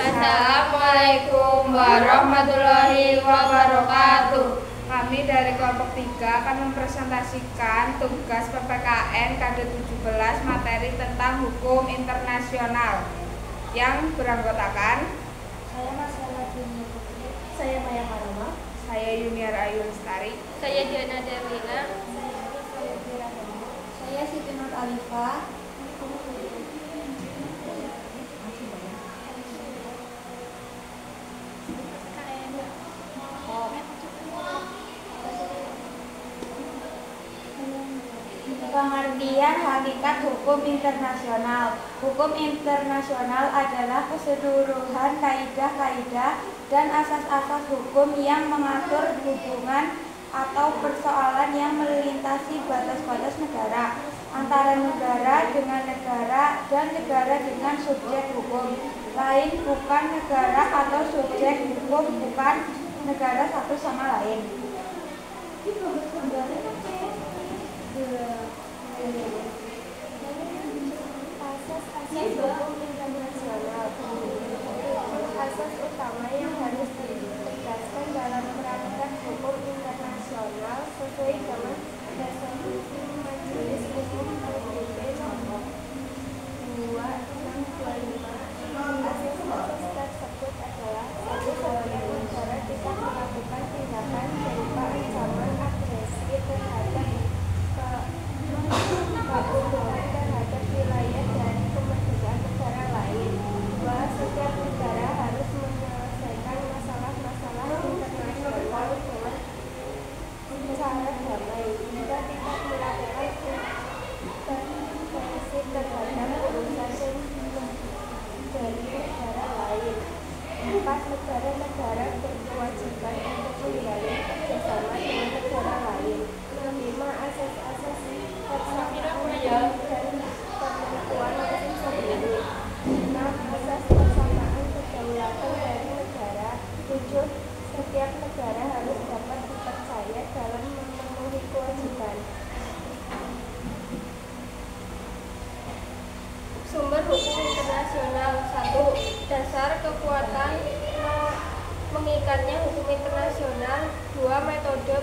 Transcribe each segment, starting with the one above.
Assalamualaikum warahmatullahi wabarakatuh. Kami dari kelompok 3 akan mempresentasikan tugas PPKN KD17 materi tentang hukum internasional yang beranggotakan Saya Mas Waladini Putri, saya Maya Karama, saya Yuniar Ayu Lestari, Saya Diana Darlina. saya Siti Nur Alifa. Pengertian hakikat hukum internasional. Hukum internasional adalah keseluruhan kaidah-kaidah dan asas-asas hukum yang mengatur hubungan atau persoalan yang melintasi batas-batas negara, antara negara dengan negara dan negara dengan subjek hukum lain, bukan negara atau subjek hukum bukan negara satu sama lain. Asas-asas hukum internasional. Asas utama yang harus ditegaskan dalam praktek hukum internasional sesuai dengan resolusi Majelis Umum PBB nomor 2625. Asas-asas tersebut adalah: satu, setiap negara tidak melakukan tindakan berupa ancaman agresi terhadap keuntungan terhadap wilayah dan kemerdekaan negara lain. Dua, setiap negara harus menyelesaikan masalah-masalah internasional dengan cara damai. Tiga, tidak melakukan intervensi terhadap urusan dari negara lain. Empat, negara-negara berkewajiban untuk menjalin kerjasama dengan negara lain. Lima, asas-asas persamaan dan ketentuan hukum sendiri. Enam, asas persamaan kedaulatan dari negara. Tujuh, setiap negara harus dapat dipercaya dalam memenuhi kewajiban. Sumber hukum internasional. 1. Dasar kekuatan mengikatnya hukum internasional. 2. Metode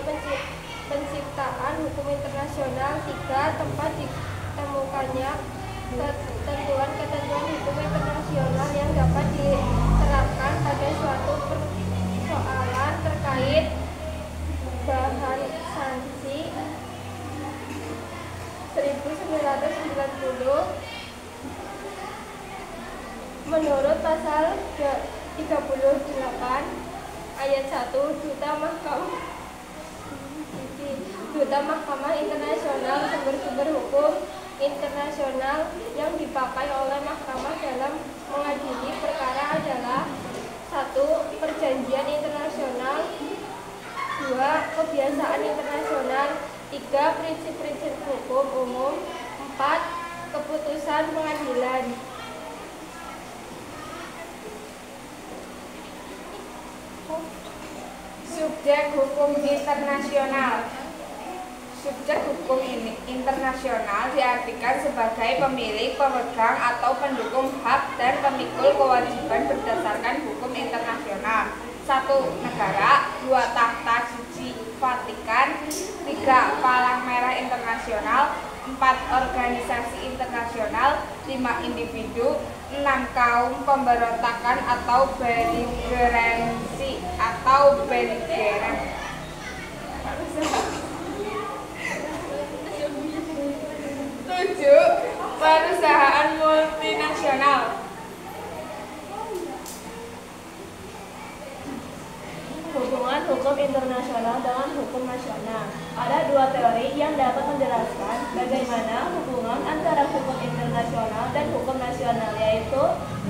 penciptaan hukum internasional. 3. Tempat ditemukannya ketentuan-ketentuan hukum internasional yang dapat diterapkan pada suatu persoalan terkait bahan sanksi. 1990. Menurut pasal 38 ayat 1, Duta Mahkamah Internasional, sumber-sumber hukum internasional yang dipakai oleh mahkamah dalam mengadili perkara adalah: 1. Perjanjian internasional. 2. Kebiasaan internasional. 3. Prinsip-prinsip hukum umum. 4. Keputusan pengadilan. subjek hukum internasional. Subjek hukum internasional diartikan sebagai pemilik, pemegang, atau pendukung hak dan pemikul kewajiban berdasarkan hukum internasional. 1. Negara. 2. Takhta Suci Vatikan. 3. Palang Merah Internasional. 4. Organisasi internasional. 5. Individu. 6. Kaum pemberontakan atau beligeransi atau beligeran. 7. Perusahaan multinasional. Hubungan hukum internasional dengan hukum nasional. Ada dua teori yang dapat menjelaskan bagaimana hubungan antara hukum internasional dan hukum nasional, yaitu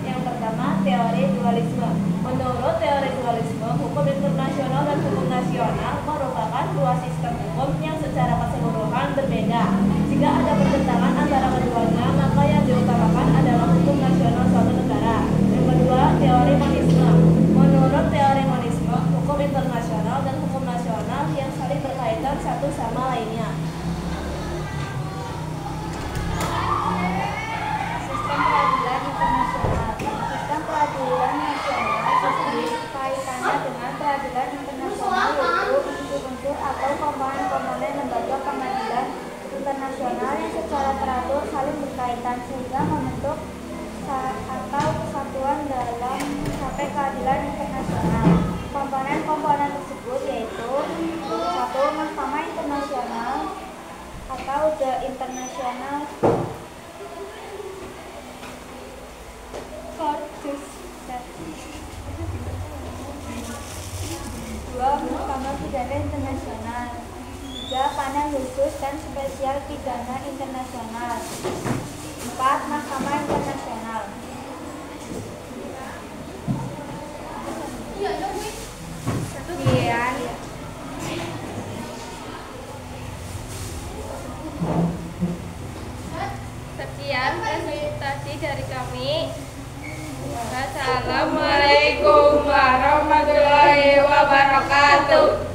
yang pertama, teori dualisme. Menurut teori dualisme, hukum internasional dan hukum nasional merupakan dua sistem hukum yang secara keseluruhan berbeda. Jika ada pertentangan antara keduanya, maka yang diutamakan adalah hukum nasional suatu negara. Yang kedua, teori monisme. Menurut teori monisme, hukum internasional dan hukum nasional yang saling berkaitan satu sama lainnya. Sistem peradilan internasional. Keadilan Internasional. Komponen-komponen tersebut yaitu 1. Mahkamah Internasional atau The International Court of Justice. 2. Mahkamah Pidana Internasional. 3. Panel khusus dan spesial pidana internasional. 4. Mahkamah Internasional. Sekian presentasi dari kami. Wassalamualaikum warahmatullahi wabarakatuh.